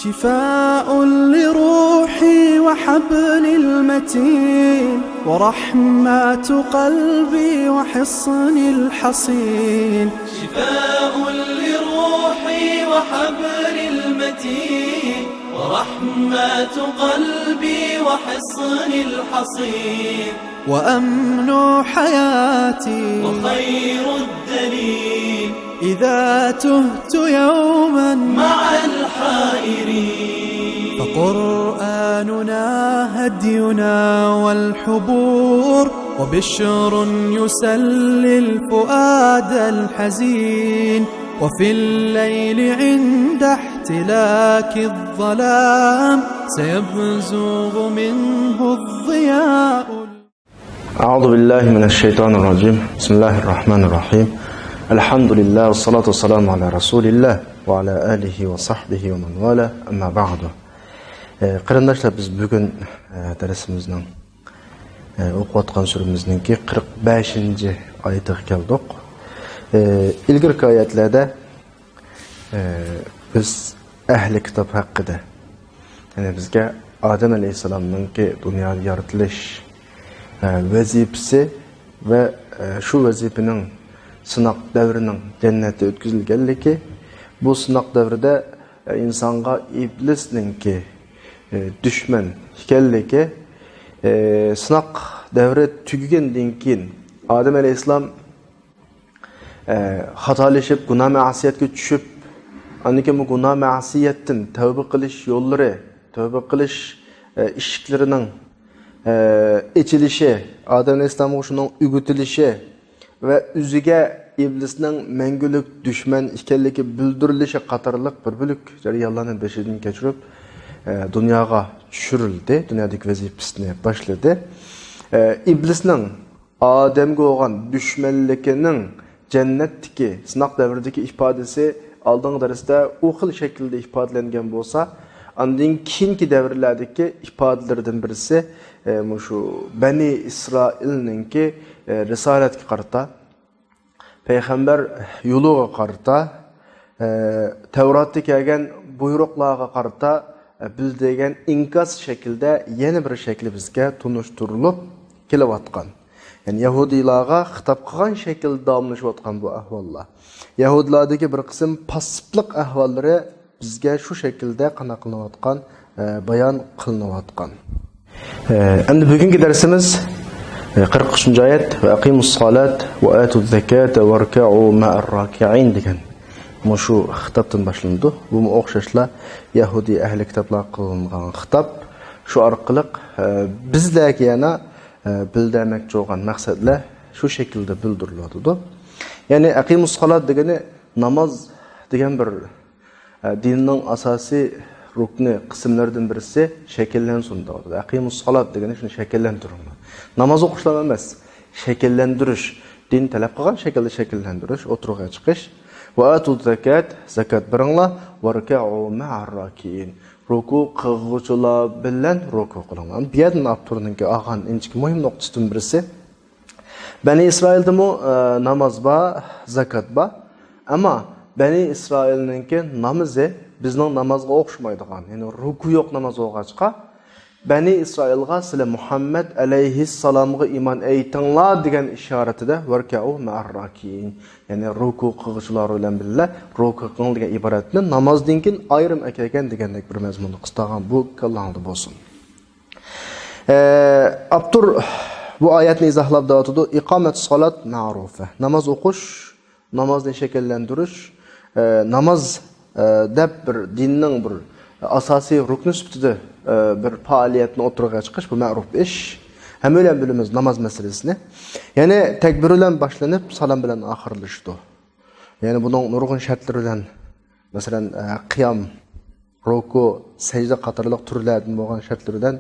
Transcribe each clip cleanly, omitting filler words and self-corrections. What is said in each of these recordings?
شفاء لروحي وحبل المتين ورحمة قلبي وحصن الحصين. شفاء لروحي وحبل المتين ورحمة قلبي وحصن الحصين. وأمن حياتي وخير الدليل إذا تهت يوما مع الحائرين. فقرآننا هدينا والحبور وبشر يسلي الفؤاد الحزين. وفي الليل عند احتلاك الظلام سيبزغ منه الضياء. أعوذ بالله من الشيطان الرجيم. بسم الله الرحمن الرحيم. الحمد لله والصلاة والسلام على رسول الله وعلى آله وصحبه ومن والاه. أما بعد. Qarindoshlar, biz bugun darsimizning o'qiyotgan suramizningki 45-oyatiga keldik. İlgirki oyatlarda biz ahli kitob haqida, ya'ni bizga Adem alayhisalomningki dunyoga yaratilish vazifasi va shu vazifaning sinoq davrining jannatda o'tkazilganligi, bu sinoq davrida insonga iblisningki düşman ekanligi, sinoq davri tugagandan keyin Adem alayhisalom xatolashib gunoh ma'siyatga tushib, aniki bu gunoh ma'siyatdan tavba qilish yo'llari, tavba qilish eshiklarining içilişi, Adem Aleyhisselam'a şunun ügütülüşü ve üzüge iblisinin mengülük düşman ikenligi bildirilişi qatarlıq bir bölük jarayonlarni beşidan keçirib dunyoga tushirildi, dunyodagi vazifasini boshladi. İblisning Ademga bo'lgan düşmanligining jannatdagi sinoq davridagi ifodasi oldingi darsda u xil shaklda ifodalangan bo'lsa, ondan keyingi davrlardagi ifodalardan birisi şu Bani İsrail'ninki risaletga qarata, payg'ambar yo'liga qarata, Tevratda kelgan buyruqlarga qarata bildirilgan inkas şekilde yeni bir şekli bizga tunishtirilib kelayotgan. Yani Yahudilarga xitob qilgan şekilde davomlashayotgan bu ahvollar. Yahudilardagi bir qism passiblik ahvollari bizga shu şekilde qanaqlanayotgan, bayon qilinayotgan. Endi bugungi darsimiz 43 oyat va aqimus salat va atuz zakata warka'u ma'ar raki'in degan. Shu xitobdan boshlandi. Bu o'xshashla Yahudi ahli kitoblar qilingan xitob. Shu orqali bizlarga yana bildirmoqchi bo'lgan maqsadlar shu shaklda bildiriladi. Ya'ni aqimus salat degani namoz degan bir dinning asosiy rukni qismlaridan birisi shakllansin deydi. Aqimus salat degani shuni shakllantirishdir. Namoz o'qishlar emas, shakllantirish, din talab qilgan shaklda shakllantirish, o'tirg'a chiqish. Va atuz zakat, zakat beringlar, warka'u ma'ar rakiin. Ruku qilg'uvchilar bilan ruku qilinglar. Bu yerdan avtorninki olgan inchki muhim nuqtasidan birisi, Bani İsrailda namoz bor, zakat bor, ammo Bani İsrailninki namozi bizning namozga o'xshamaydigan, ya'ni ruku yo'q namoz o'qishqa Bani İsrailga sizlar Muhammad alayhissalomga iymon aytinglar degan ishoratida warka'u ma'ar rakiin, ya'ni ruku qiluvchilar bilan birga ruku qilgan degan iboratni namozdan keyin ayrim ekan degandek bir mazmunni qistagan bu kallangda bo'lsin. Abdur bu oyatni izohlab deyotdi. Iqomat salat ma'rufa. Namoz o'qish, namozni shakllantirish, namoz deb bir dinning bir asosiy rukni sifatida bir faoliyatni o'tirg'a chiqish bu ma'ruf ish. Hamma bilan bilamiz namoz masalasini. Ya'ni takbir bilan boshlanib, salom bilan oxirlashdi. Ya'ni buning nurg'un shartlari bilan, masalan, qiyom, ruku, sajda qatorliq turlardan bo'lgan shartlaridan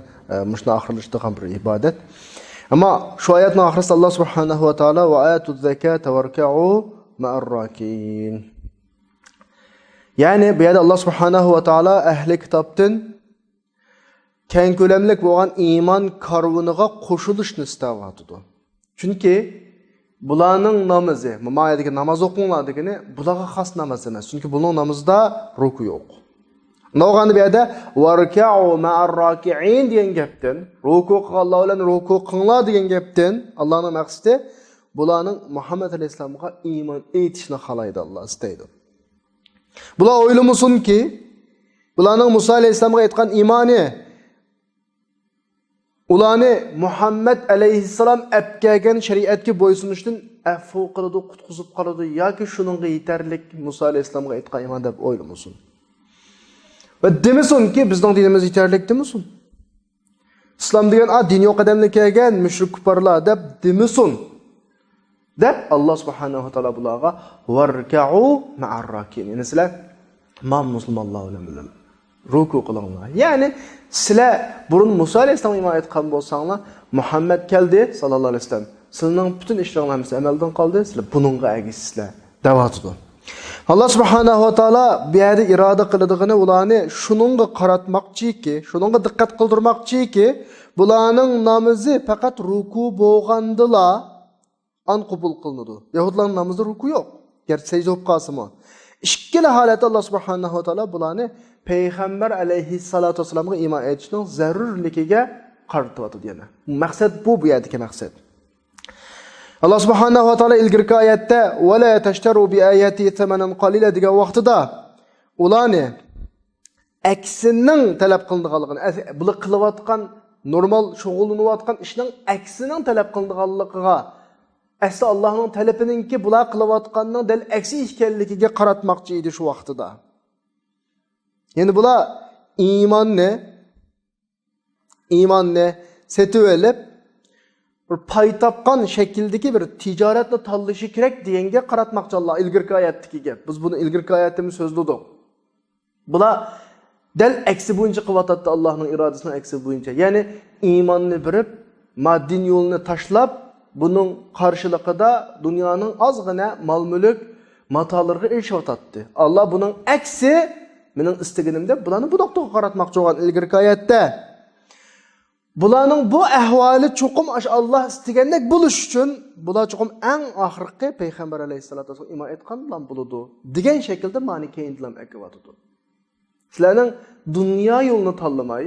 mushna oxirlashdigan bir ibodat. Ammo shu oyatning oxirida Alloh subhanahu va taolo va atuz zakata warka'u ma'ar rakiin. Yani bu yerda Alloh subhanahu va taolo ahli kitobdan keng ko'lamlik bo'lgan iymon karvoniga qo'shilishni istayotdi. Chunki bularning namozi, mo'mayadagi namoz o'qinglar degani bularga xos namoz emas. Chunki buning namozida ruku yo'q. Noğanı bu yerda warka'u ma'ar raki'in degan gapdan, ruku qilganlar bilan ruku qilinglar degan gapdan Allohning maqsadi bularning Muhammad alayhisolamga iymon etishni xohlaydi, Alloh istaydi. Bular o'ylamasinki, bularning Musa alayhisolamga aytgan iymoni ularni Muhammad alayhissalom apkagan shariatga bo'ysunishdan afv qiladi, qutqizib qoladi yoki shuningga yetarlik Musa alayhissalomga aytgan iymon deb o'ylamasin. Va demisinki bizning dinimiz yetarlik demisin. Islom degan din yo'q odamlar kelgan mushrik kufarlar deb demisin. Deb Alloh subhanahu va taolo bularga warka'u ma'ar rakin. Yani sizlar musulmonlar bilan ruku qilinglar. Ya'ni sizlar burun Musa alayhisalom iymon etgan bo'lsanglar, Muhammad keldi sallallohu alayhi vasallam. Sizning butun ishlaringiz amaldan qoldi, sizlar buningga agisizlar. Davatidi. Allah subhanahu wa taala bu yerda iroda qiladiganini ularni shuningga qaratmoqchiki, shuningga diqqat qildirmoqchiki, bularning namozi faqat ruku bo'lgandila an qabul qilinadi. Yahudlarning namozida ruku yo'q. Garchi sajda bo'lib qolsa-mu. Ikkala holatda Allah subhanahu wa taala bularni payg'ambar alayhissalatu vasallamga iymon etishning zarurligiga qaratyapti yana. Maqsad bu yerdagi maqsad. Allah subhanahu wa taala ilgirki oyatda "Va la tashtaru bi ayati thamanan qalila" degan vaqtida ularni aksining talab qilinganligini, bular qilayotgan normal shug'ullanayotgan ishning aksining talab qilinganligiga, asli Allohning talabininki bular qilayotganning dal aksi ekanligiga qaratmoqchi edi shu vaqtida. Yani bular iymonni setib olib bir pay topgan şekildeki bir ticaretle tanlaşı kerak degenge qaratmoqchi Allah ilgirki oyatdagi gap. Biz buni ilgirki oyatimiz so'zladik. Bular dal aksi bo'yicha qilyapti Allohning irodasining aksi bo'yicha. Ya'ni iymonni birib, maddi yo'lni tashlab, buning qarshiligida dunyoning ozgina mol-mulk, matolarga erishyapti. Allah buning aksi mening istaganimda bularni bu nuqtaga qaratmoqchi bo'lgan ilgirki oyatda. Bularning bu ahvoli cho'qim Allah istigandek bo'lish uchun bular cho'qim eng oxirgi payg'ambar alayhisolatu vasallam iymon etgan bilan bo'ladi degan shaklda ma'ni keyindilam aytyapti. Sizlarning dunyo yo'lini tanlamay,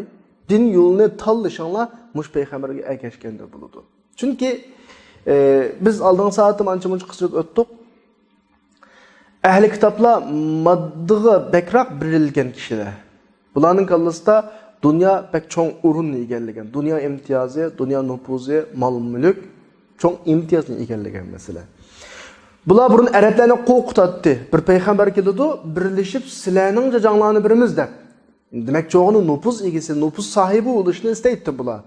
din yo'lini tanlashinglar mush payg'ambarga ergashganda bo'ladi. Chunki biz oldingi soatda ancha-muncha qisqa o'tdik. Ahli kitoblar moddiga bekroq berilgan kishilar. Bularning kallasida dünya pek çok urun egallagan. Dünya imtiyozi, dünya nufuzi, mal-mulk çok imtiyozini egallagan mesela. Bular burun Arablarni qo'rqitdi. Bir payg'ambar keldi, birlashib sizlarning janglarni birimiz deb. Demak, çoğunu nufuz egisi, nufuz sahibi bo'lishni istaydi bular.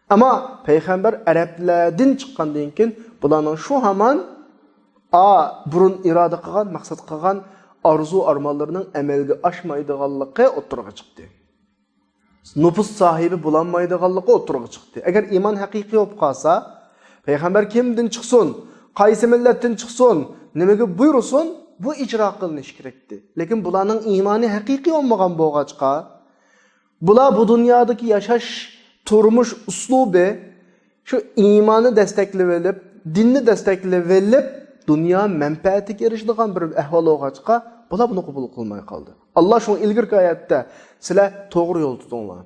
Ama payg'ambar Arablardan chiqqandan keyin bularning shu hamon burun iroda qilgan, maqsad qilgan arzu armonlarining amalga oshmaydiganligi o'tirg'a chiqdi. Nufuz sahibi bulanmaydiganligi o'tirg'a chiqdi. Agar iymon haqiqiy bo'lib qolsa, payg'ambar kimdan chiqsin, qaysi millatdan chiqsin, nimaga buyursin, bu ijro qilinishi kerakdi. Lekin bularning iymoni haqiqiy bo'lmagan bo'lg'achqa, bular bu dunyodagi yashash, turmush uslubi shu iymonni desteklab olib, dinni desteklab olib, dunyo manfaatiga erishadigan bir ahvol bo'lg'achqa, bular buni qabul qilmay qoldi. Allah şu ilgirki oyatda sizlar to'g'ri yo'l tutinglar.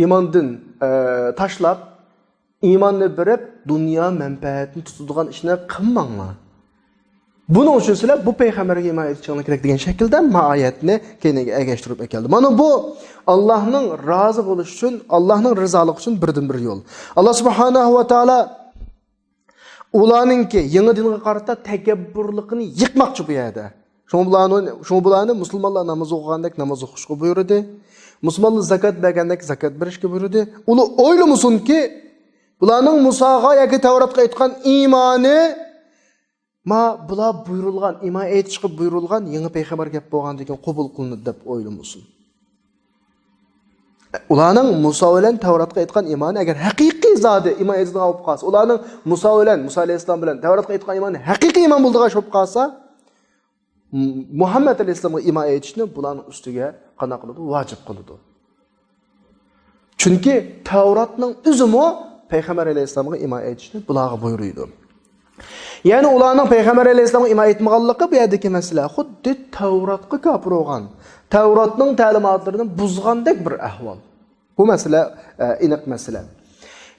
İmandan tashlab, iymonni birib, dunyo manfaatini tutadigan ishni qilmanglar. Buning uchun sizlar bu payg'ambarga iymon etishinglar kerak degan shaklda oyatni keyinga ergashtirib keldi. Mana bu Allohning rozi bo'lish uchun, Allohning rizoligi uchun birdan-bir yo'l. Alloh subhanahu va taolo ularningki yangi dinga qarata takabburlikni yiqmoqchi bu yerda. Şu bularni musulmonlar namoz o'qigandek namoz o'qishga buyurdi. Musulmonlar zakat bergandek zakat berishga buyurdi. Ular o'ylamasinki, bularning Musoga yoki Tavratga aytgan iymoni bular buyurilgan, iymon etishga buyurilgan yangi payg'ambar gap bo'lgan degan qabul qilinadi deb o'ylamasin. Ularning Muso bilan Tavratga aytgan iymoni agar haqiqiy zodi iymon etishga olib qolsa, ularning Muso alayhisalom bilan Tavratga aytgan iymoni haqiqiy iymon bo'ldigan bo'lib qolsa, Muhammed Aleyhisselam'a iman etishni bularning ustiga qana qiladi, vacib qiladi. Çünkü Tavratning o'zimi payg'ambar Aleyhisselam'a iman etishni bularga buyuruydi. Yani ularning payg'ambar alayhissalomga iymon etmaganligi bu yerdagi masala xuddi Tavratga kofir bo'lgan. Tavratning ta'limotlarini buzgandek bir ahvol. Bu masala aniq masala.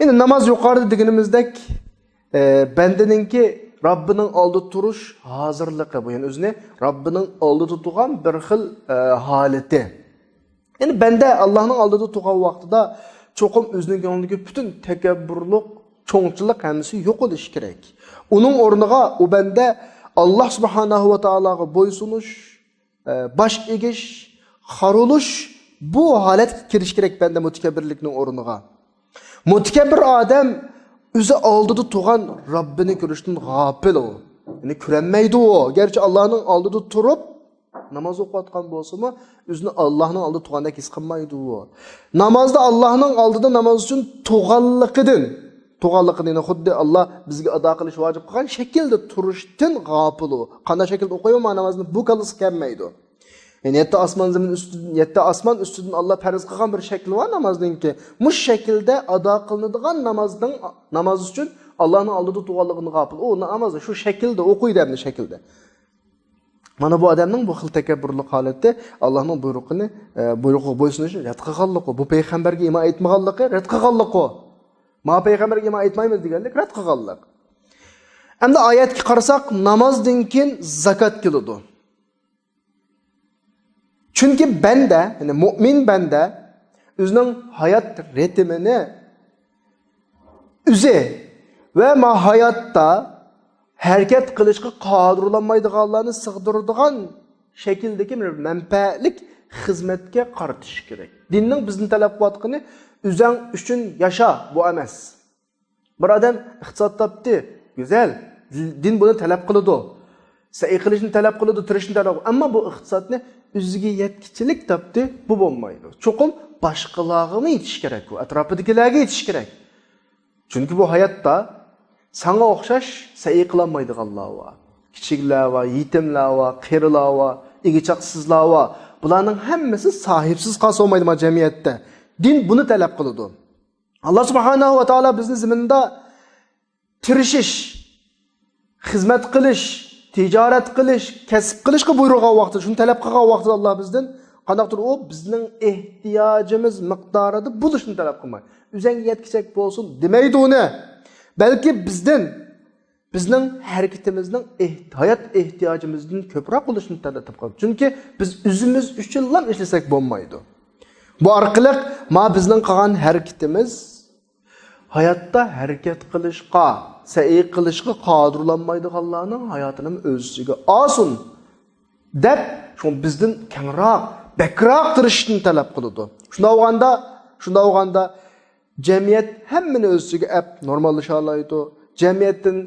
Endi namoz yuqorida deganimizdek bandaninki Robbining oldida turish hozirligi bu, ya'ni o'zini Robbining oldida turgan bir xil holati. Endi banda Allohning oldida turgan vaqtida cho'qim o'zining ko'nglidagi butun takabburlik, cho'ngchilik hammasi yo'q bo'lishi kerak. Uning o'rniga u banda Alloh subhanahu va taologa bo'ysunish, bosh egish, xarulush bu holatga kirish kerak banda mutakabbirlikning o'rniga. Mutakabbir odam o'zi oldida turgan Robbini ko'rishdan g'ofil u. Ya'ni ko'rmaydi u. Garchi Allohning oldida turib namoz o'qiyotgan bo'lsa-mu, o'zini Allohning oldida turgandek his qilmaydi u. Namozda Allohning oldida namoz uchun turganligidan xuddi Allah bizga ado qilish vojib qilgan shaklda turishdan g'ofil u. Qanday shaklda o'qiyman namozni bu qilib kelmaydi. Yani yetti osmon ustidan Allah farz qilgan bir shakli var namozningki. Mush shaklda ado qilinadigan namoz uchun Allohning oldida turganligini g'ofil. U namozni shu shaklda o'qiydi hamda shaklda. Mana bu odamning bu xil takabburlik holati Allohning buyrug'ini bo'ysunishi rad qilganligi, bu payg'ambarga iymon etmaganligi rad qilganligi. Ma payg'ambarga iymon etmaymiz deganlik rad qilganlik. Endi oyatga qarasak, namozdan keyin zakot keladi. Chunki banda, ya'ni mu'min banda o'zining hayot ritmini o'zi va ma hayotda harakat qilishga qodirlanmaydiganlarni sig'diradigan shakldagi bir manfaatlik xizmatga qaratish kerak. Dinning bizni talab qilayotgani o'zing uchun yasha bu emas. Bir odam iqtisod topdi, go'zal. Din buni talab qiladi. Sa'iy qilishni talab qiladi, turishni talab qiladi. Ammo bu iqtisodni o'ziga yetkichilik topdi, bu bo'lmaydi. Cho'qim boshqalarga yetish kerak, u atrofidagilarga yetish kerak. Chunki bu hayotda sana o'xshash sa'iy qilolmaydiganlar va kichiklar va yetimlar va qarilar va egichaqsizlar va bularning hammasi sahibsiz qolsa olmaydi ma jamiyatda. Din buni talab qiladi. Alloh subhanahu va taolo bizni zaminda tirishish, xizmat qilish, tijorat qilish, kasb qilishga buyurgan vaqtida, shuni talab qilgan vaqtida Alloh bizdan qanaqdir u bizning ehtiyojimiz miqdorida bo'lishni talab qilmaydi. O'zingga yetkichak bo'lsin demaydi uni. Balki bizning harakatimizning hayot ehtiyojimizdan ko'proq bo'lishini talab qiladi. Chunki biz o'zimiz uchun ishlasak bo'lmaydi. Bu orqali bizning qilgan harakatimiz hayotda harakat qilishga, sa'iy qilishga qodirlanmaydiganlarning hayotini o'ziga olsin deb, shu bizdan kengroq, bakroq turishni talab qiladi. Shunda o'g'anda jamiyat hammani o'ziga normallasha oladi. Jamiyatdan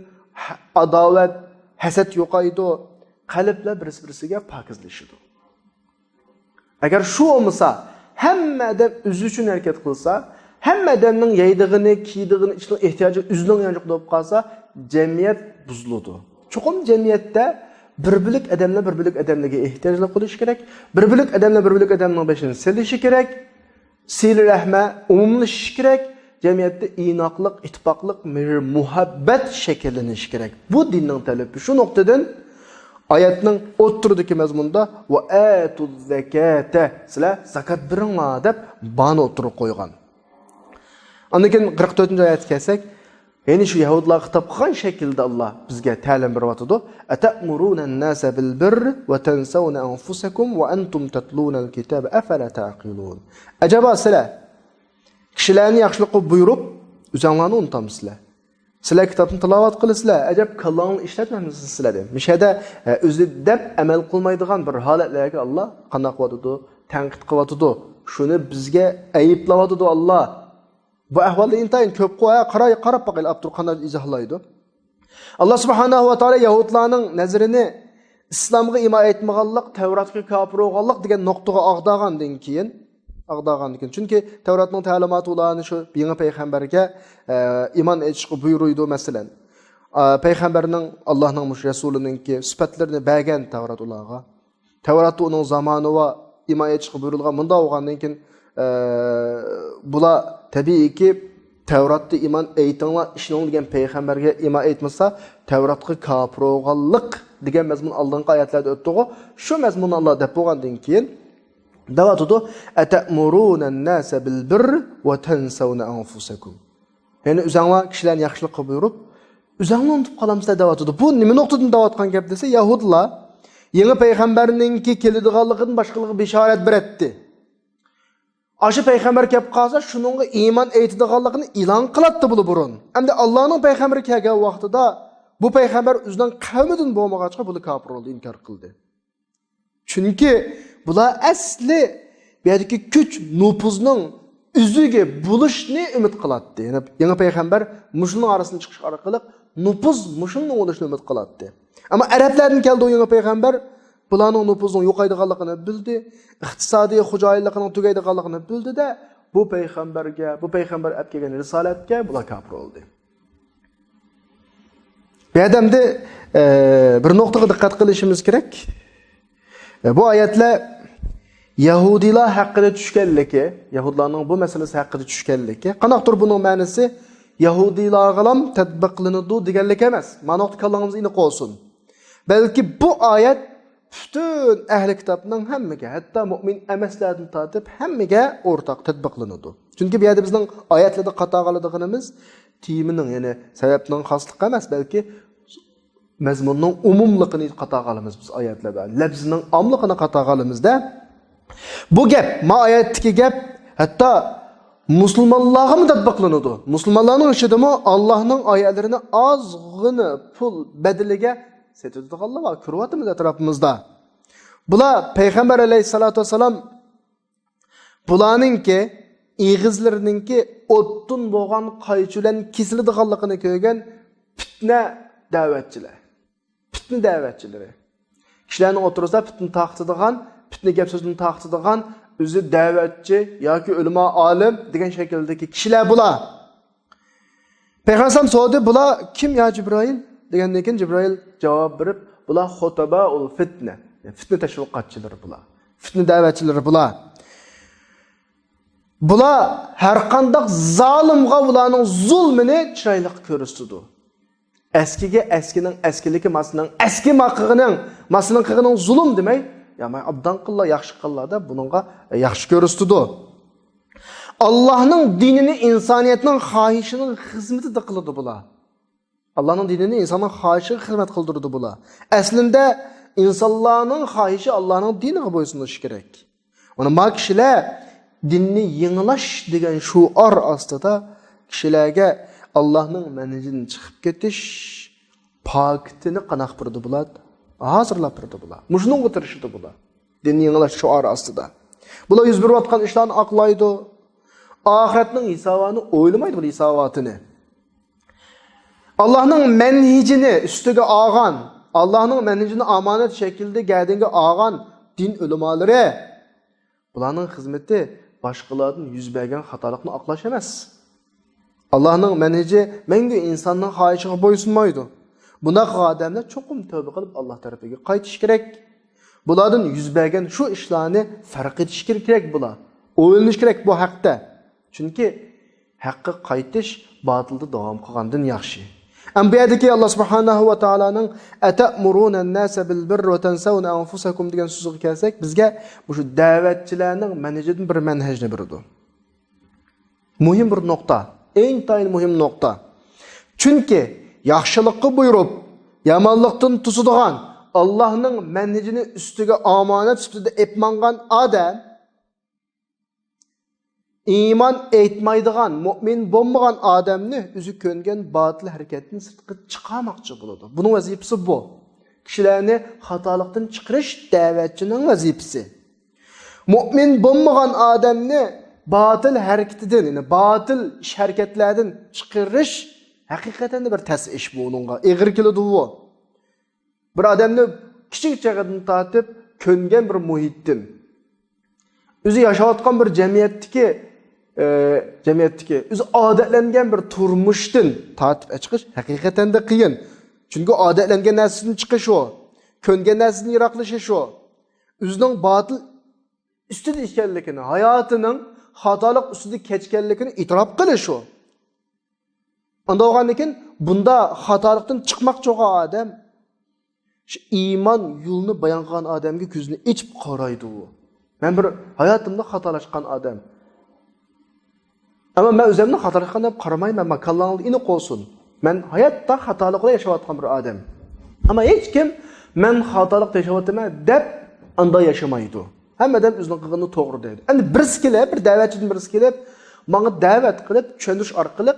adovat, hasad yo'qaydi, qalblar bir-biriga pokizlashadi. Agar shu bo'lmasa, hamma odam o'zi uchun harakat qilsa, hamma odamning yeydig'ini, kiydig'ini, ishning ehtiyoji o'zining yangiq bo'lib qolsa, jamiyat buziladi. Cho'qim jamiyatda bir-birlik odamlarga ehtiyojlar qilish kerak. Bir-birlik odamning beshini silishi kerak. Sil rahma umumlashish kerak. Jamiyatda inoqlik, ittifoqlik, muhabbat shakllanishi kerak. Bu dinning talabi. Shu nuqtadan oyatning o'ttiridagi mazmunda va atuz zakata, sizlar zakat beringlar deb bani o'tirib qo'ygan. Ondan keyin 44-oyatga kelsak, ya'ni shu yahudlar xitob qilgan shaklda Alloh bizga ta'lim beryapti. Atamuruna an-nasa bil birr va tansawna anfusakum va antum tatluna al-kitaba afala taqilun. Ajaba sizlar kishilarni yaxshilikqa buyurib, o'zinglarni unutamsizlar. Sizlar kitobni tilovat qilasizlar, ajab kalongni ishlatmaysizlar sizlar deb. Mishada o'zi deb amal qilmaydigan bir holatlarga Alloh qanday qilyapti? Tanqid qilyapti. Shuni bizga ayiblayapti Alloh. Bu ahvolda intayin ko'p qarab boqaylik, Abdur qanday izohlaydi. Alloh subhanahu va taolo yahudlarning nazarini islomga iymon etmaganlik, Tavratga kofir bo'lganlik degan nuqtaga ag'dagandan keyin chunki Tavratning ta'limoti ularni shu yangi payg'ambarga iymon etishga buyuruydi masalan. Payg'ambarning Allohning rasulininki sifatlarini bergan Tavrat ularga. Tavratda uning zamoni va iymon etishga buyurilgan bunda bo'lgandan keyin bular tabiiyki Tevrat'ta iman eytinglar, işinin degan payg'ambarga iman etmasa, Tevratga kafir bo'lganlik degan mazmun oldingi oyatlarda o'tdi-ku. Shu mazmunni Alloh deb bo'lgandan keyin davatudu atamuruna-nasa bil-birr va tansawna anfusakum. Yani o'zinglar kishilarni yaxshilik qilib buyurib, o'zinglarni unutib qolamsizlar davatudu. Bu nima nuqtadan davatgan gap desa, Yahudlar yangi payg'ambarninki keladiganligidan boshqalarga bishorat berdi. Aşı peygamber kelib qolsa, shuningga iymon aytadiganligini e'lon qiladi bu burun. Endi Allohning payg'ambari kelgan vaqtida bu payg'ambar o'zining qavmidan bo'lmag'achqa buni kafir bo'ldi, inkor qildi. Chunki bular asli bu yerdagi kuch nupuzning o'ziga bo'lishni umid qiladi. Ya'ni yangi payg'ambar mushuning orasidan chiqish orqali nupuz mushuning bo'lishini umid qiladi. Ammo arablardan keldi o yangi payg'ambar bularning nupuzning yo'qaydiganligini bildi, iqtisodiy xo'jayinlikning tugaydiganligini bildi-da, bu payg'ambar olib kelgan risolatga bular kafir bo'ldi. Bu yerda bir nuqtaga diqqat qilishimiz kerak. Bu oyatlar Yahudilar haqida tushganligi, Yahudlarning bu masalasi haqida tushganligi, qanaqdir buning ma'nosi Yahudilarga ham tatbiqlanadi deganlik emas. Ma'noda kallangizni aniq olsin. Balki bu oyat bütün ehli kitapning hammaga, hatto mu'min emaslardan tortib hammaga o'rtaq tatbiqlanadi. Chunki bu yerda bizning oyatlarda xato qiladiganimiz temining, ya'ni sababning xosligi emas, balki mazmunning umumligini xato qilamiz biz oyatlarda. Lafzining omligini xato qilamizda. Bu gap, ma oyatdagi gap hatto musulmonlarga ham tatbiqlanadi. Musulmonlarning ishidami Allohning oyatlarini ozg'ini pul badaliga setadiganlar var, ko'ryapmiz atrofimizda. Bular payg'ambar alayhisolatu vasallam bularningki ig'izlarininki o'tdan bo'lgan qaychulan kesiladiganligini ko'rgan fitna da'vatchilar. Fitna da'vatchilari. Kishilarning o'tirsa fitna taqtidigan, fitna gap so'zini taqtidigan o'zi da'vatchi yoki ulamo olim degan shakldagi kishilar bular. Payg'ambar so'radi, bular kim ya Jibril? Degandan keyin Jibril javob berib, bular xutaba ul fitna. Fitna tashviqotchilari bular. Fitna da'vatchilari bular. Bular har qanday zolimga ularning zulmini chiroyli ko'rsatdi. Eskining eskiligi masning eski maqigining masning qigining zulm demay, ya'ni abdan qillar yaxshi qillarda buningga yaxshi ko'rsatdi. Allohning dinini insoniyatning xohishining xizmatida qiladi bular. Allah'ın dinini insanın xohishiga xizmat qildirdi bular. Aslında insonlarning xohishi Allohning diniga bo'ysunishi kerak. Mana bu kishilar dinni yenglash degan shuar ostida kishilarga Allohning manhajidan chiqib ketish pokitini qanaq birdi bular, hozirlab birdi bular. Mushning o'tirishdi bular. Dinni yenglash shuar ostida. Bular yuz berayotgan ishlarni aqlaydi. Oxiratning hisobini o'ylamaydi bu hisobotini. Allah'ın menhicini üstüge ağan, Allah'ın menhicini amanet şekilde geldiğinde ağan din ulemaları, bularning hizmeti başkalarının yüz bergen hatalıkını aqlaşamaz. Allah'ın menhici menge insanın xohishiga bo'ysunmaydi. Bunaqa odamlar cho'qim tövbe qilib Allah tarafiga qaytish kerak. Bulardan yüz bergen şu ishlarni farq etish kerak bular. O'ylanish kerak bu haqda. Chunki haqqa qaytish batılda davom qilgandan yaxshi. Bu yerdeki Allah subhanahu wa ta'ala'nın "Atamuruna-nasa bil-birri ve tansawna anfusakum" degan so'ziga kelsak, bizga bu shu da'vatchilarning manhajidan bir manhajni berdi. Muhim bir nuqta, eng tayin muhim nuqta. Chunki yaxshilikni buyurib, yomonlikdan tusadigan Allohning manhajini ustiga omonat sifatida epmangan odam iman etmaydigan, mu'min bo'lmagan odamni o'zi ko'ngan botil harakatni sirtqa chiqarmoqchi bo'ladi. Buning vazifasi bu. Kishilarni xatolikdan chiqarish da'vatchining vazifasi. Mu'min bo'lmagan odamni botil harakatidan, ya'ni botil ish harakatlardan chiqarish haqiqatan bir tas ish bu uningga. Eg'ir keladi bu. Bir odamni kichik chaqadan tortib ko'ngan bir muhitdan o'zi yashayotgan bir jamiyatdagi o'zi odatlangan bir turmushdan tortib chiqish haqiqatan da qiyin. Chunki odatlangan narsadan chiqish o, ko'ngan narsadan yiroqlashish o. O'zining botil ustida ekanligini, hayotining xatolik ustida kechganligini e'tirof qilish o. Anda olgandan keyin bunda xatolikdan chiqmoqchi bo'lgan odam shu iymon yo'lini bayon qilgan odamga ko'zini ichib qaraydi u. Men bir hayotimda xatolashgan odam. Ama men o'zimni xatolashgan deb qaramayman, men kallangiz iniq olsun. Men hayotda xatolikda yashayotgan bir odam. Ama hech kim men xatolik yashayapman deb anda yaşamaydı. Hammadan o'zining qilganini to'g'ri deydi. Endi birisi kelib, bir da'vatchidan birisi kelib, menga da'vat qilib, tushundirish orqali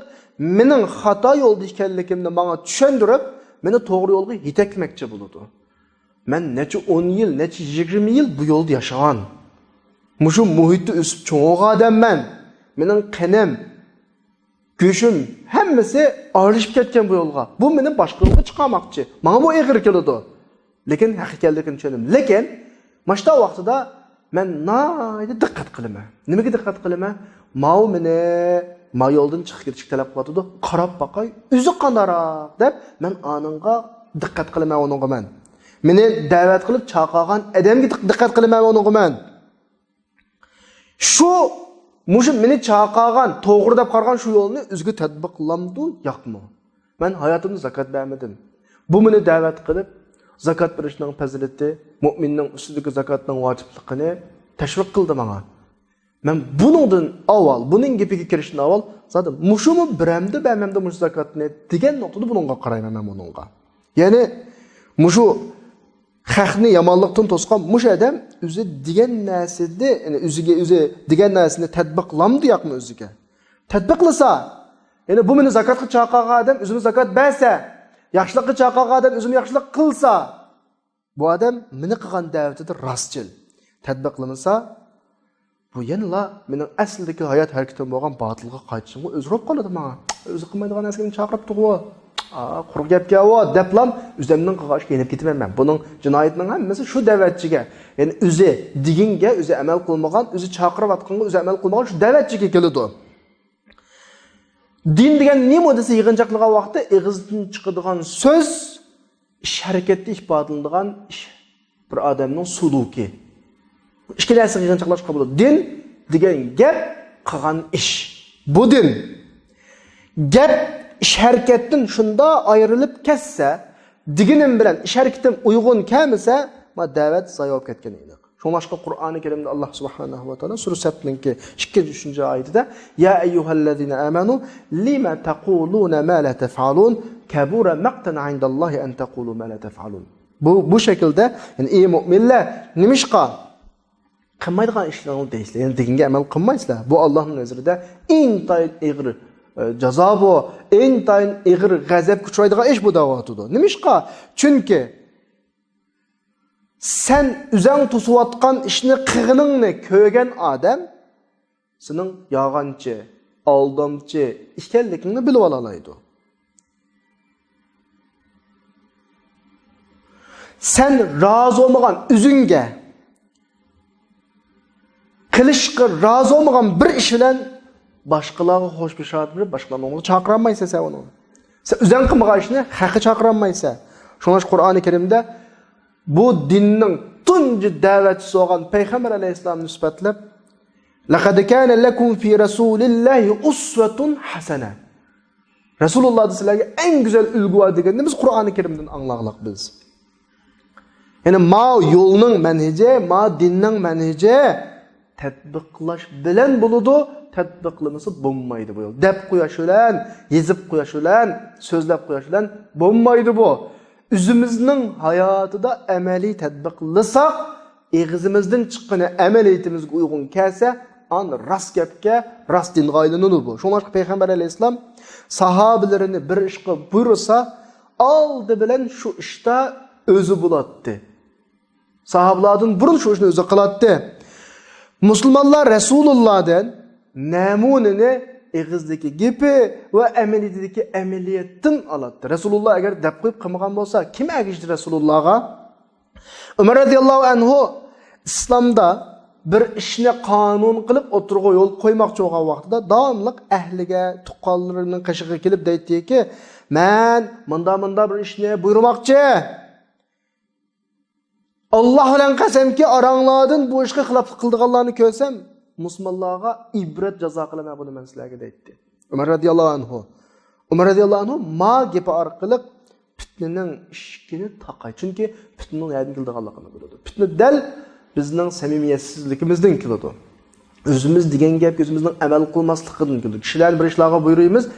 mening xato yo'lda ekanligimni menga tushundirib, meni to'g'ri yo'lga yetaklamoqchi bo'ladi. Men necha 10 yil, necha 20 yil bu yo'lda yashagan. Mushu muhitda o'sib cho'g'an odamman. Mening qanim, go'shim hammasi ayrılib ketgan bu yo'lga. Bu meni boshqa yo'lga chiqarmoqchi. Menga bu og'ir keladi. Lekin haqiqatligini tushundim. Lekin Maşta vaqtida men nayda diqqat qilaman. Nimaga diqqat qilaman? Mao meni ma yo'ldan chiqib ketishga talab qiladi. Qarab baqay, o'zi qandaroq deb men onunga diqqat qilaman onunga men. Meni da'vat qilib chaqirgan odamga diqqat qilaman onunga men. Shu mushu meni chaqirgan, to'g'ri deb qargan shu yo'lni o'ziga tatbiqlamdi, yo'qmi? Men hayotimda zakat bermadim. Bu meni da'vat qilib zakat berishning fazilati, mu'minning ustidagi zakatning vojibligini tashviq qildi menga. Men buningdan avval, buning gapiga kirishdan avval, zaten mushumi biramda bermamda mush zakatni degan nuqtada buningga qarayman men buningga. Ya'ni mushu haqni yomonlikdan to'sgan mush odam o'zi degan narsada, ya'ni o'zi degan narsani tatbiqlamdi yo'qmi o'ziga? Tatbiqlasa, ya'ni bu meni zakatga chaqirgan odam o'zini zakat bersa, yaxshilikqa chaqirgan odam o'zini yaxshilik qilsa, bu odam meni qilgan da'vatida rostchil tatbiqlamasa, bu yana mening aslidagi hayot harakatim bo'lgan botilga qaytishimga o'zrab qoladi menga. O'zi qilmaydigan narsani chaqirib turib, quruq gapga deblam o'zimning qilg'ashga yenib ketaman men. Buning jinoyatning hammasi shu da'vatchiga, ya'ni o'zi diginga o'zi amal qilmagan, o'zi chaqirib atqanga o'zi amal qilmagan shu da'vatchiga keladi. Din degan nima desa yig'inchoqlagan vaqtda og'izdan chiqadigan so'z ish harakatda ifodalanadigan ish bir odamning suluki. Ikki narsa yig'inchoqlashqa bo'ladi. Din degan gap qilgan ish. Bu din. Gap ish harakatdan shunda ayrilib ketsa, diginim bilan ish harakatim uyg'un kelmasa, ma da'vat zayi bo'lib ketgan edi. Şonlaşqa Qur'oni Karimda Allah subhanahu va taolo sura Sab'ninki 2-3 oyatida ya ayyuhallazina amanu lima taquluna ma la taf'alun kabura maqtan 'indallohi an taqulu ma la taf'alun. Bu şekilde yani ey mu'minlar nimishqa qilmaydigan ishlarni deysizlar. Yani deginga amal qilmaysizlar. Bu Allohning nazarida intayin ig'ir jazo bu, intayin ig'ir g'azab kuchaydigan ish bu da'vatidir. Nimishqa? Chunki sen üzəng tusuvatqan işini qığınыңni kögen adam senin yağancı, aldamcı işkellikini bilib alalaydı. Sen razı olmagan üzünge qilishqa razı olmagan bir iş bilen başqalarga xoş bishrat bilib başqalarni onu çaqıramaysa sen onu. Sen üzəng qılmagan işini haqqı çaqıramaysa. Şonaş Qur'oni Karimda bu dinning tunji da'vatchisi bo'lgan payg'ambar alayhisolamni sifatlab laqad kana lakum fi rasulillahi uswatun hasana. Rasululloh sizlarga eng go'zal ulgu bor deganni biz Qur'oni Karimdan anglaqliq biz. Ya'ni ma yo'lning manhaji, ma dinning manhaji tatbiqlash bilan bo'ladi, tatbiqlamasa bo'lmaydi bu yo'l. Deb qo'yash bilan, yezib qo'yash bilan, so'zlab qo'yash bilan bo'lmaydi bu. Üzümüzün hayatında ameli tatbiqlasak, ağzımızdan çıqqan ameliyatimizga uygun kelsa, an rast gapga, rast dinga aylanadi bu. Şoňa Peygamber Aleyhisselam sahabilerini bir işqa buyursa, aldı bilen şu işta özü bulatdı. Sahabalardan burun şu işni özü qılatdı. Müslümanlar Resulullah'dan namunini ağızdaki gibi ve ameliyatdaki ameliyatın alattı. Resulullah eğer dep koyup qılmagan bolsa, kim ergişti Resulullah'a? Ömer radıyallahu anhu İslam'da bir işini kanun qılıp oturğu yol koymakçı olan vaqtida davamlıq ahliga, tuqqanlarının qışığı kelip deydi ki, "Men mında bir işni buyurmakçı. Allah bilen qasamki arаңlardan bu işe xilaflık qıldıqanlarını körsem, Müslümanlarga ibret jaza qilama bunu men sizlarga deydi. Ömer radıyallahu anhu. Umar radıyallahu anh ma gepi arqılı fitnenin işkini taqay. Çünkü fitnenin nereden keldiganligini biladi. Fitne dal bizning samimiyetsizligimizdan keladi. Özümüz degan gap özümüzning amal qilmasligidan keladi. Kishilar bir ishlarga buyuruymiz,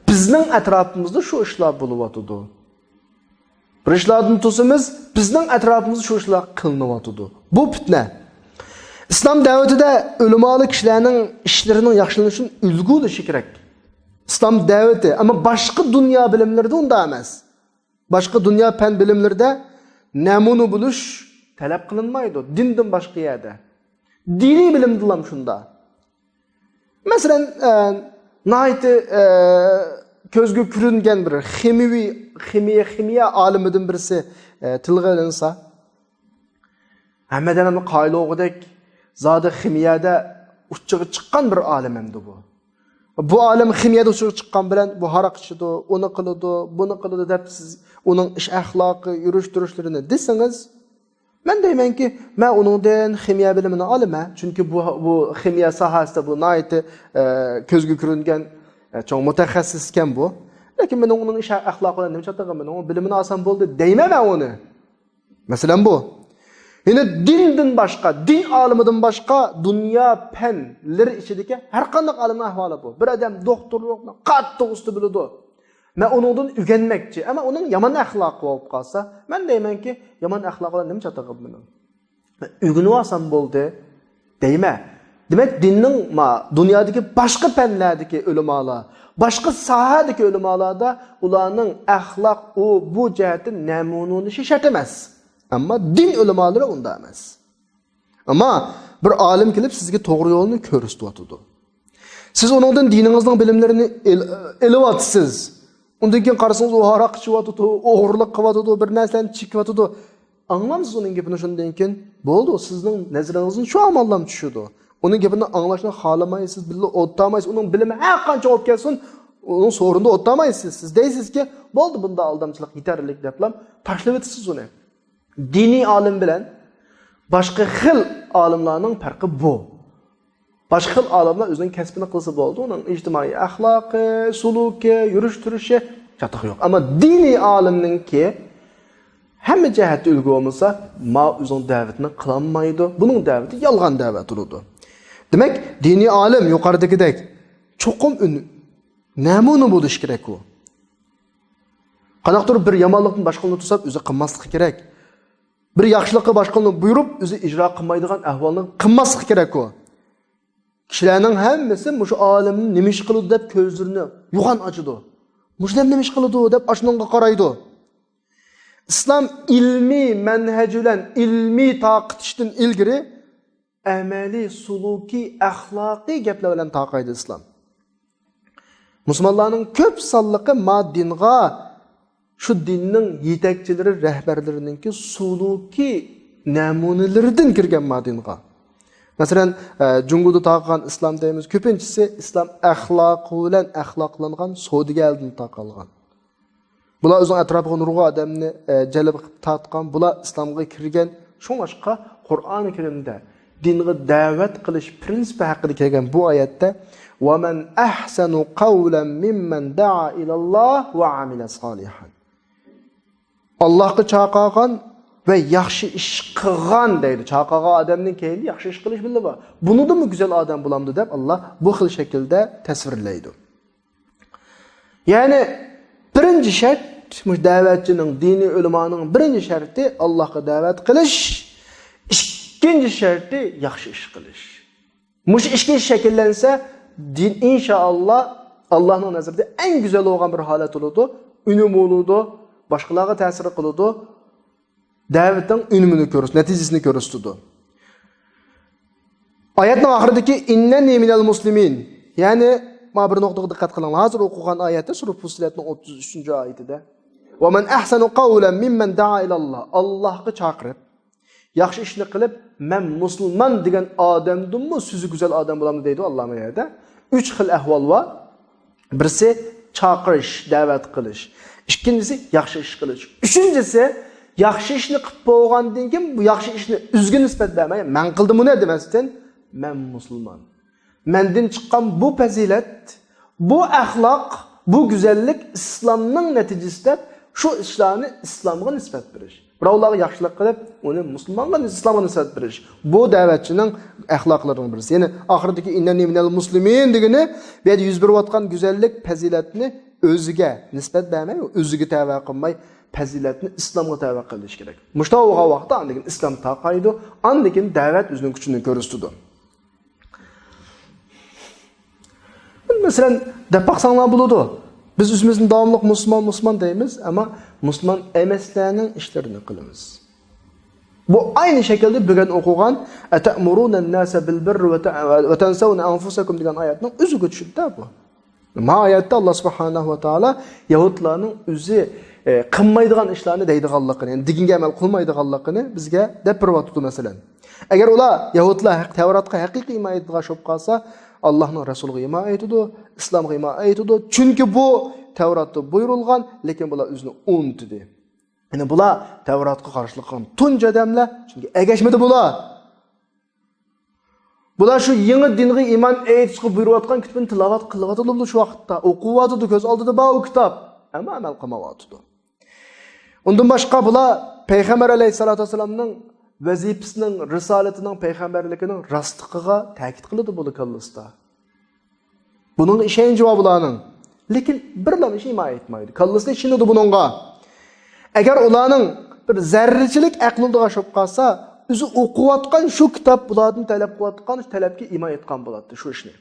bizning atrofimizda shu ishlar bo'lyotidi. Bir ishlardan to'simiz, bizning atrofimizda shu ishlar qilinyotidi. Bu fitne. İslam davetida ulamoli kishilarning ishlarining yaxshilanishi uchun ulgu bo'lishi kerak. İslam davati, ama boshqa dunyo bilimlarida unda emas. Boshqa dunyo fan bilimlarida namuna bo'lish talab qilinmaydi. Dindan boshqa yerda. Diniy bilimda ham shunda. Masalan, nayte ko'zga ko'ringan bir ximiya olimidan birisi tilga olinsa, hammadan qoyil o'g'idek zodi ximiyada uchiga chiqqan bir olim endi bu. Bu olim ximiyada uchiga chiqqan bilan bu haroq ichidi, uni qiladi, buni qiladi deb siz uning ish axloqi, yurish-turishlarini desangiz, men deymanki, men uningdan ximiya bilimini olaman, chunki bu ximiya sohasida bu nayte ko'zga ko'ringan cho'ng mutaxassis ekan bu. Lekin men uning ish axloqini nima chatag'im, uning bilimini olsam bo'ldi deyman men uni. Masalan bu. Yine dinden başka, din alimidan başka dünya penleri içindeki her qanday alimning ahvoli bu. Bir adam doktorluqni qattiq usti biladi. Men onundan ügenmekçi, ama onun yaman axloqi bo'lib qolsa, men deymanki, yaman axloqlar nima chatag'im mening. Ügünüp olsam bo'ldi deyman. Demek dinning dunyodagi boshqa fanlardagi ulamolar, boshqa sohadagi ulamolarda ularning axloq bu jihatdan namunalishi shart emas. Ama din ulamoları unda emas. Ama bir alim kelib sizga to'g'ri yo'lni ko'rsatyapti. Siz onundan dininizning bilimlarini elayotsiz. Undan keyin qarasangiz u haroq ichiyotdi, o'g'irlik qilyotdi, bir narsani chekyotdi. Anglamsiz uning gapini shundan keyin bo'ldi, sizning nazaringizning shu amaldan tushadi. Uning gapini anglashni xohlamaysiz, billa o'tmaysiz. Uning bilimi har qancha olib kelsin, uning so'rinda o'tmaysiz. Siz deysizki, bo'ldi bunda aldamchilik yetarli deblam, tashlab etasiz uni. Dini alim bilen başka xil alimlarning farqi bu. Başka xil alimlar o'zining kasbini qilsa bo'ldi, uning ijtimoiy axloqi, suluki, yurish-turishi chatoq yo'q. Ama dini alimninki hamma jihatda ulgu bo'lmasa, o'zining da'vatini qilolmaydi. Buning da'vati yolg'on da'vat turadi. Demak, dini alim yuqoridagidek cho'qim namuna bo'lish kerak u. Qanaqdir bir yomonlikni boshqalarga tusab o'zi qilmasligi kerak. Bir yaxshilikqa boshqalarni buyurib, o'zi ijro qilmaydigan ahvolni qilmasligi kerak u. Kishilarning hammasi mushu olimni nima ish qiladi deb ko'zlarini yo'g'on ochadi. Mushlar nima ish qiladi deb ashunga qaraydi. Islom ilmiy manhaj bilan ilmiy taqitishdan ilgari amaliy, suluki, axloqiy gaplar bilan taqaydi islom. Musulmonlarning ko'p sonliqi dinga şu dinning yetakchilari, rahbarlarininki suluki namunalaridan kirgan madinga. Masalan, Junguda taqan islom deymiz. Ko'pinchisi islom axloqi bilan axloqlangan savdogardan taqalgan. Bular o'zining atrofiga nurg'un odamni jalb qilib tortgan, bular islomga kirgan. Shunga Qur'oni Karimda dinga da'vat qilish prinsipi haqida kelgan bu oyatda "Va man ahsanu qawlan mimman da'a ila Allah va amila solihan." Allah'ı çağırgan ve yaxshi ish qilgan deydi. Chaqirgan odamning keyin yaxshi ish qilish bildi bor. Buni da mı güzel adam bulamdı deb Allah bu xil shaklda tasvirlaydi. Yani birinchi shart, da'vatchining, diniy ulamoning birinchi sharti Allohga da'vat qilish, ikkinchi sharti yaxshi ish qilish. Mush ishga shakllansa, din inshaalloh Allohning nazarida eng güzel bo'lgan bir holat bo'ladi, unumli bo'ladi. Başkalarına tesir kılıyordu. Davetin ünümünü görürsün, neticesini görürsündü. Ayetin ahırdaki inneni minel muslimin. Yani bir noktaya dikkat kılın. Hazır okuyan ayette Surah Fussilet'in 33. ayetinde. Ve men ahsanu qawlan mimmen da'a ilallah. Allah'ı çağırıp, yaxshi ishni qilib, men musulmon degan odamdimmi, sizi güzel adam bo'laman deydi Alloh ayetida. 3 xil ahvol bor. Birisi chaqirish, da'vat qilish. İkincisi yaxshi ish qilish. Üçüncüsü yaxshi ishni qilib bo'lgandan keyin bu yaxshi ishni üzgün nisbat bermay, men qildim uni demasdan, men musulmon. Mendan chiqqan bu fazilat, bu axloq, bu güzellik İslamның neticesinde şu işlerini İslam'a nispet veriş. Birovlarga yaxshilik qilib, uni musulmonga, islomga nisbat berish. Bu da'vatchining axloqlarining birisi. Ya'ni oxiridagi innani minal muslimin degani, bu yerda yuz berayotgan go'zallik, fazilatni o'ziga nisbat bermay, o'ziga tava qilmay, fazilatni islomga tava qilish kerak. Mushtovoga vaqtda andikin islom taqaydi, andikin da'vat o'zining kuchini ko'rsatdi. Mesela deb baqsanglar bo'ladi. Biz o'zimizni davomli musulmon deymiz, ama musulmon emaslarning ishlarini qilamiz. Bu aynı şekilde bugün okugan "Atamuruna an-nasa bil birri ve tansawna anfusakum" degan oyatning o'ziga tushibdi bu. Ma oyatda Alloh subhanahu va taolo Yahudlarning o'zi qilmaydigan ishlarni deydiganligini, yani diginga amal qilmaydiganligini bizga deb beribdi masalan. Agar ular Yahudlar Tavratga haqiqiy iymon etgan bo'lib qolsa, Allah'ın Resulü'ne iman etdi, İslam'a iman etdi. Çünkü bu Tevrat'ta buyurulgan, lekin bular özünü unutdu. Yani bular Tevrat'a karşılık kılan tunç adamlar, çünkü egeşmedi bular. Bular şu yeni dinge iman etishga buyurayotgan kitobni tilovat qilyotdi şu vaqtda, o'qiyotdi, ko'z oldida bor o kitob, ama amal qilmayotdi. Undan boshqa bular Payg'ambar alayhisolatu vasallamning vazifasining, risolatining, payg'ambarligining rostligiga ta'kid qiladi bu kallasda. Buning ishonchi va bularning. Lekin birlam ish iman etmaydi. Kallasda ishonadi buningga. Agar ularning bir zarrachilik aqliga sho'p qolsa, o'zi o'qiyotgan shu kitob bulardan talab qilayotgan talabga iman etgan bo'ladi shu ishni.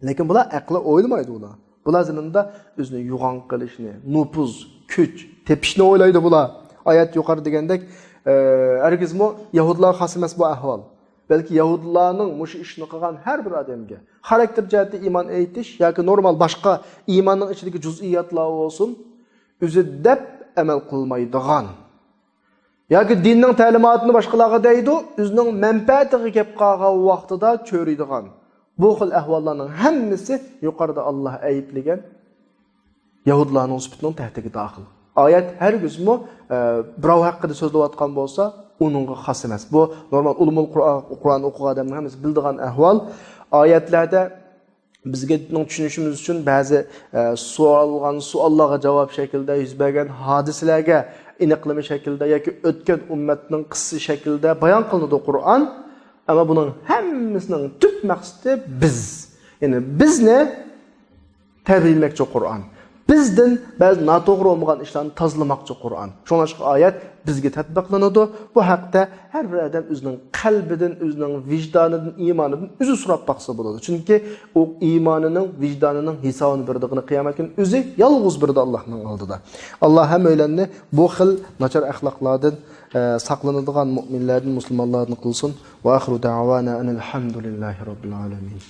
Lekin bular aqli o'ylamaydi ular. Bular ziminda o'zini yo'g'on qilishni, nupuz, kuch, tepishni o'ylaydi bular. Oyat yuqori degandek Ergizmo Yahudlar xas emas bu ahvol. Belki Yahudlarning mushi ishni qilgan har bir odamga xarakter jihatda iymon etish yoki normal boshqa iymonning ichidagi juz'iyatlar bo'lsin, o'zi deb amal qilmaydigan yoki dinning ta'limotini boshqalarga deydi, o'zining manfaatiga kelib qolgan vaqtida cho'riydigan. Bu xil ahvollarning hammasi yuqorida Alloh aytlagan Yahudlarning sifatining tahtiga daxil. Ayet her gözümü birov hakkında sözleyotgan bolsa, onunğa xas emas. Bu normal ulumul Qur'an okuyan adamın hemisi bildiğin ahval. Ayetlerde bizge düşünüşümüz için bazı suallarga cevap şekilde, yüz bergen hadiselerge iniqlama şekilde yoki o'tgan ummatning qissi şekilde bayan kılındı Qur'an. Ama bunun hemmisinin tüp maqsadi biz. Yani biz ne? Terbiyelemek Qur'an. Bizden bazı natoğru olmayan işlerini tazlamakçı Kur'an. Şuna aşkı ayet bizge tatbiklanıdı. Bu hakta her bir adam özünün kalbiden, özünün vicdanının, imanının özü surap baksa buladı. Çünkü o imanının, vicdanının hesabını verdiğini kıyamet günü özü yalğız birdi Allah'ın aldı da. Allah hem öyleni bu xil naçar ahlaklardan saklanıdığan müminlerden, Müslümanlardan kılsın. Ve ahiru da'vana enelhamdülillahi rabbil alemin.